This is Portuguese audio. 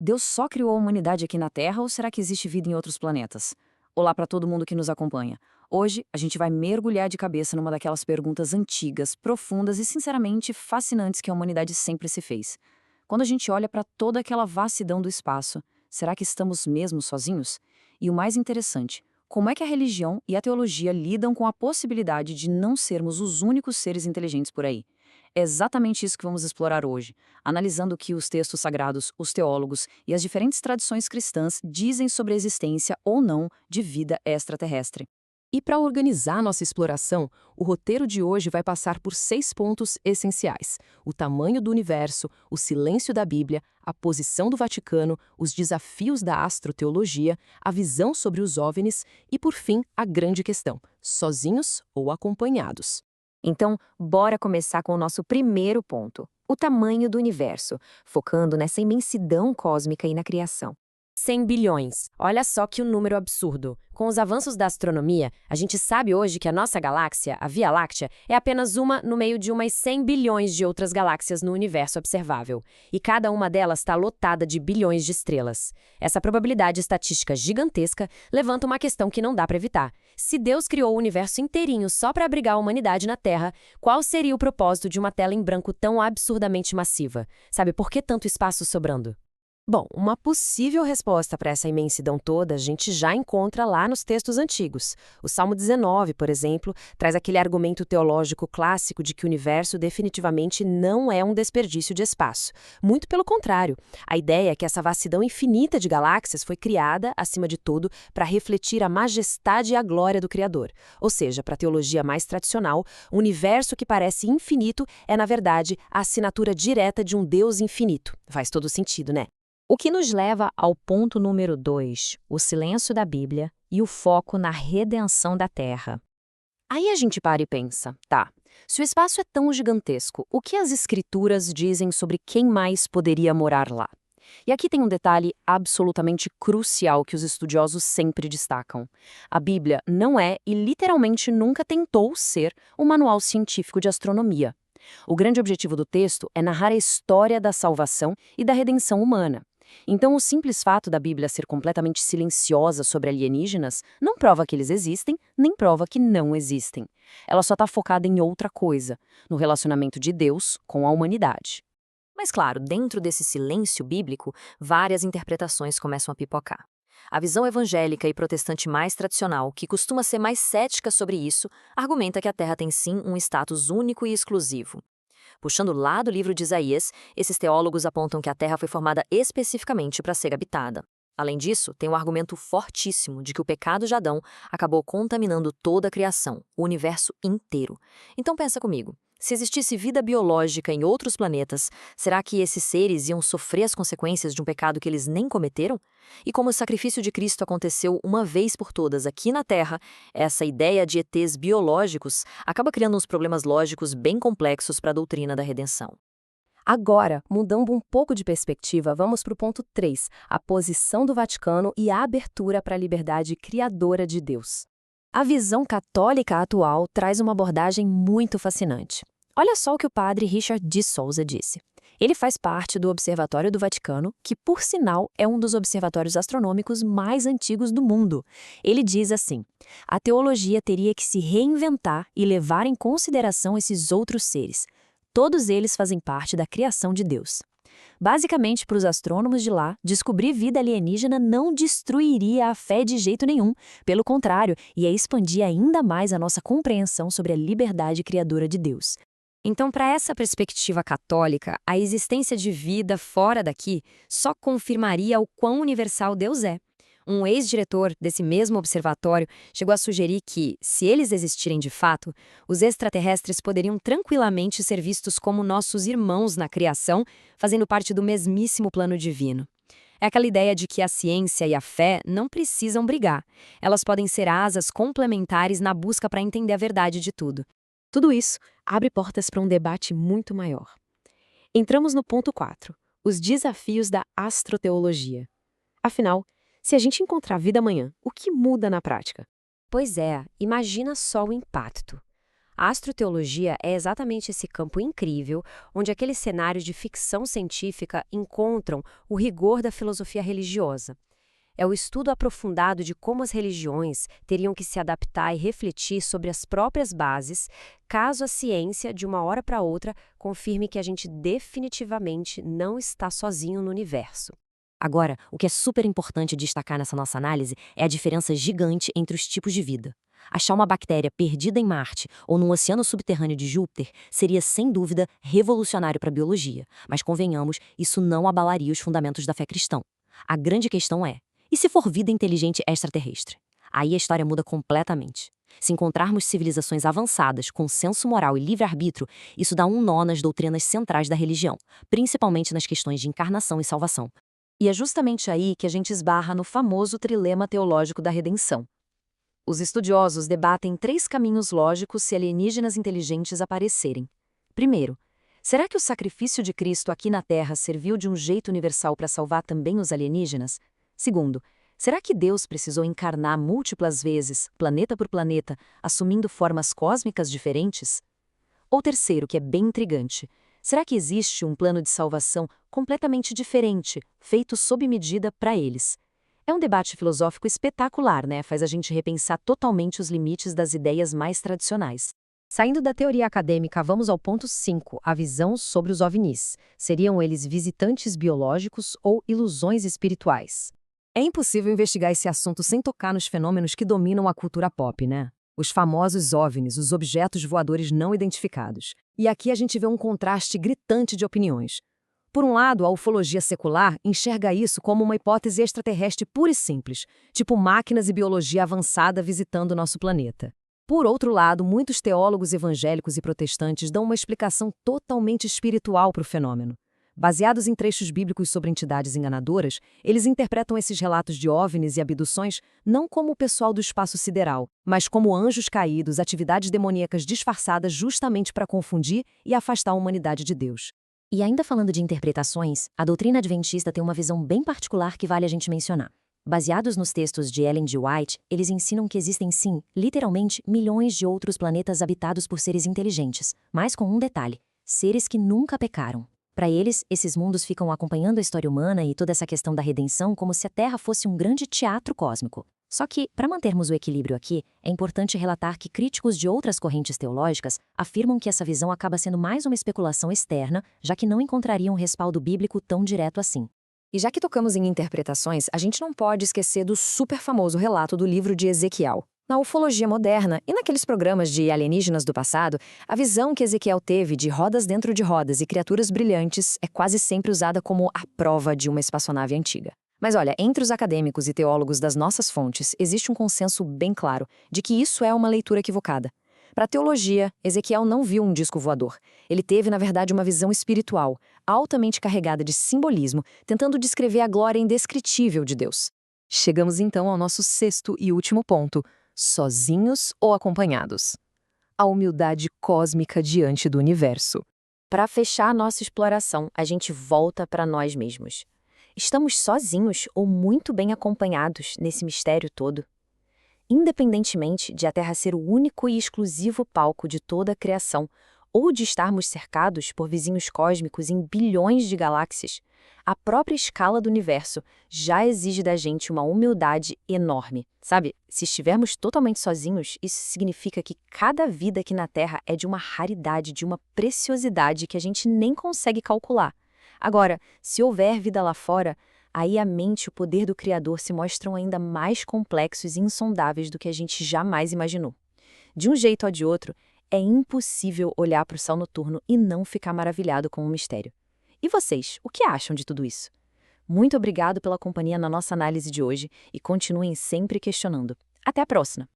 Deus só criou a humanidade aqui na Terra ou será que existe vida em outros planetas? Olá para todo mundo que nos acompanha. Hoje a gente vai mergulhar de cabeça numa daquelas perguntas antigas, profundas e sinceramente fascinantes que a humanidade sempre se fez. Quando a gente olha para toda aquela vastidão do espaço, será que estamos mesmo sozinhos? E o mais interessante, como é que a religião e a teologia lidam com a possibilidade de não sermos os únicos seres inteligentes por aí? É exatamente isso que vamos explorar hoje, analisando o que os textos sagrados, os teólogos e as diferentes tradições cristãs dizem sobre a existência ou não de vida extraterrestre. E para organizar nossa exploração, o roteiro de hoje vai passar por 6 pontos essenciais: o tamanho do universo, o silêncio da Bíblia, a posição do Vaticano, os desafios da astroteologia, a visão sobre os OVNIs e, por fim, a grande questão: sozinhos ou acompanhados? Então, bora começar com o nosso primeiro ponto, o tamanho do universo, focando nessa imensidão cósmica e na criação. 100 bilhões. Olha só que um número absurdo. Com os avanços da astronomia, a gente sabe hoje que a nossa galáxia, a Via Láctea, é apenas uma no meio de umas 100 bilhões de outras galáxias no universo observável. E cada uma delas está lotada de bilhões de estrelas. Essa probabilidade estatística gigantesca levanta uma questão que não dá para evitar. Se Deus criou o universo inteirinho só para abrigar a humanidade na Terra, qual seria o propósito de uma tela em branco tão absurdamente massiva? Sabe, por que tanto espaço sobrando? Bom, uma possível resposta para essa imensidão toda a gente já encontra lá nos textos antigos. O Salmo 19, por exemplo, traz aquele argumento teológico clássico de que o universo definitivamente não é um desperdício de espaço. Muito pelo contrário, a ideia é que essa vastidão infinita de galáxias foi criada, acima de tudo, para refletir a majestade e a glória do Criador. Ou seja, para a teologia mais tradicional, o universo que parece infinito é, na verdade, a assinatura direta de um Deus infinito. Faz todo sentido, né? O que nos leva ao ponto número 2, o silêncio da Bíblia e o foco na redenção da Terra. Aí a gente para e pensa, tá, se o espaço é tão gigantesco, o que as escrituras dizem sobre quem mais poderia morar lá? E aqui tem um detalhe absolutamente crucial que os estudiosos sempre destacam. A Bíblia não é e literalmente nunca tentou ser um manual científico de astronomia. O grande objetivo do texto é narrar a história da salvação e da redenção humana. Então, o simples fato da Bíblia ser completamente silenciosa sobre alienígenas não prova que eles existem, nem prova que não existem. Ela só está focada em outra coisa, no relacionamento de Deus com a humanidade. Mas claro, dentro desse silêncio bíblico, várias interpretações começam a pipocar. A visão evangélica e protestante mais tradicional, que costuma ser mais cética sobre isso, argumenta que a Terra tem sim um status único e exclusivo. Puxando lá do livro de Isaías, esses teólogos apontam que a Terra foi formada especificamente para ser habitada. Além disso, tem um argumento fortíssimo de que o pecado de Adão acabou contaminando toda a criação, o universo inteiro. Então pensa comigo, se existisse vida biológica em outros planetas, será que esses seres iam sofrer as consequências de um pecado que eles nem cometeram? E como o sacrifício de Cristo aconteceu uma vez por todas aqui na Terra, essa ideia de ETs biológicos acaba criando uns problemas lógicos bem complexos para a doutrina da redenção. Agora, mudando um pouco de perspectiva, vamos para o ponto 3, a posição do Vaticano e a abertura para a liberdade criadora de Deus. A visão católica atual traz uma abordagem muito fascinante. Olha só o que o padre Richard de Souza disse. Ele faz parte do Observatório do Vaticano, que, por sinal, é um dos observatórios astronômicos mais antigos do mundo. Ele diz assim: a teologia teria que se reinventar e levar em consideração esses outros seres. Todos eles fazem parte da criação de Deus. Basicamente, para os astrônomos de lá, descobrir vida alienígena não destruiria a fé de jeito nenhum. Pelo contrário, ia expandir ainda mais a nossa compreensão sobre a liberdade criadora de Deus. Então, para essa perspectiva católica, a existência de vida fora daqui só confirmaria o quão universal Deus é. Um ex-diretor desse mesmo observatório chegou a sugerir que, se eles existirem de fato, os extraterrestres poderiam tranquilamente ser vistos como nossos irmãos na criação, fazendo parte do mesmíssimo plano divino. É aquela ideia de que a ciência e a fé não precisam brigar. Elas podem ser asas complementares na busca para entender a verdade de tudo. Tudo isso abre portas para um debate muito maior. Entramos no ponto 4, os desafios da astroteologia. Afinal, se a gente encontrar vida amanhã, o que muda na prática? Pois é, imagina só o impacto. A astroteologia é exatamente esse campo incrível onde aqueles cenários de ficção científica encontram o rigor da filosofia religiosa. É o estudo aprofundado de como as religiões teriam que se adaptar e refletir sobre as próprias bases, caso a ciência, de uma hora para outra, confirme que a gente definitivamente não está sozinho no universo. Agora, o que é super importante destacar nessa nossa análise é a diferença gigante entre os tipos de vida. Achar uma bactéria perdida em Marte ou num oceano subterrâneo de Júpiter seria, sem dúvida, revolucionário para a biologia, mas convenhamos, isso não abalaria os fundamentos da fé cristã. A grande questão é: e se for vida inteligente extraterrestre? Aí a história muda completamente. Se encontrarmos civilizações avançadas, com senso moral e livre-arbítrio, isso dá um nó nas doutrinas centrais da religião, principalmente nas questões de encarnação e salvação. E é justamente aí que a gente esbarra no famoso trilema teológico da redenção. Os estudiosos debatem 3 caminhos lógicos se alienígenas inteligentes aparecerem. Primeiro, será que o sacrifício de Cristo aqui na Terra serviu de um jeito universal para salvar também os alienígenas? Segundo, será que Deus precisou encarnar múltiplas vezes, planeta por planeta, assumindo formas cósmicas diferentes? Ou terceiro, que é bem intrigante, será que existe um plano de salvação completamente diferente, feito sob medida para eles? É um debate filosófico espetacular, né? Faz a gente repensar totalmente os limites das ideias mais tradicionais. Saindo da teoria acadêmica, vamos ao ponto 5, a visão sobre os OVNIs. Seriam eles visitantes biológicos ou ilusões espirituais? É impossível investigar esse assunto sem tocar nos fenômenos que dominam a cultura pop, né? Os famosos OVNIs, os objetos voadores não identificados. E aqui a gente vê um contraste gritante de opiniões. Por um lado, a ufologia secular enxerga isso como uma hipótese extraterrestre pura e simples, tipo máquinas e biologia avançada visitando nosso planeta. Por outro lado, muitos teólogos evangélicos e protestantes dão uma explicação totalmente espiritual para o fenômeno. Baseados em trechos bíblicos sobre entidades enganadoras, eles interpretam esses relatos de OVNIs e abduções não como o pessoal do espaço sideral, mas como anjos caídos, atividades demoníacas disfarçadas justamente para confundir e afastar a humanidade de Deus. E ainda falando de interpretações, a doutrina adventista tem uma visão bem particular que vale a gente mencionar. Baseados nos textos de Ellen G. White, eles ensinam que existem sim, literalmente, milhões de outros planetas habitados por seres inteligentes, mas com um detalhe: seres que nunca pecaram. Para eles, esses mundos ficam acompanhando a história humana e toda essa questão da redenção como se a Terra fosse um grande teatro cósmico. Só que, para mantermos o equilíbrio aqui, é importante relatar que críticos de outras correntes teológicas afirmam que essa visão acaba sendo mais uma especulação externa, já que não encontrariam um respaldo bíblico tão direto assim. E já que tocamos em interpretações, a gente não pode esquecer do super famoso relato do livro de Ezequiel. Na ufologia moderna e naqueles programas de alienígenas do passado, a visão que Ezequiel teve de rodas dentro de rodas e criaturas brilhantes é quase sempre usada como a prova de uma espaçonave antiga. Mas olha, entre os acadêmicos e teólogos das nossas fontes, existe um consenso bem claro de que isso é uma leitura equivocada. Para a teologia, Ezequiel não viu um disco voador. Ele teve, na verdade, uma visão espiritual, altamente carregada de simbolismo, tentando descrever a glória indescritível de Deus. Chegamos então ao nosso 6º e último ponto: sozinhos ou acompanhados? A humildade cósmica diante do universo. Para fechar a nossa exploração, a gente volta para nós mesmos. Estamos sozinhos ou muito bem acompanhados nesse mistério todo? Independentemente de a Terra ser o único e exclusivo palco de toda a criação, ou de estarmos cercados por vizinhos cósmicos em bilhões de galáxias, a própria escala do universo já exige da gente uma humildade enorme. Sabe, se estivermos totalmente sozinhos, isso significa que cada vida aqui na Terra é de uma raridade, de uma preciosidade que a gente nem consegue calcular. Agora, se houver vida lá fora, aí a mente e o poder do Criador se mostram ainda mais complexos e insondáveis do que a gente jamais imaginou. De um jeito ou de outro, é impossível olhar para o céu noturno e não ficar maravilhado com o mistério. E vocês, o que acham de tudo isso? Muito obrigado pela companhia na nossa análise de hoje e continuem sempre questionando. Até a próxima!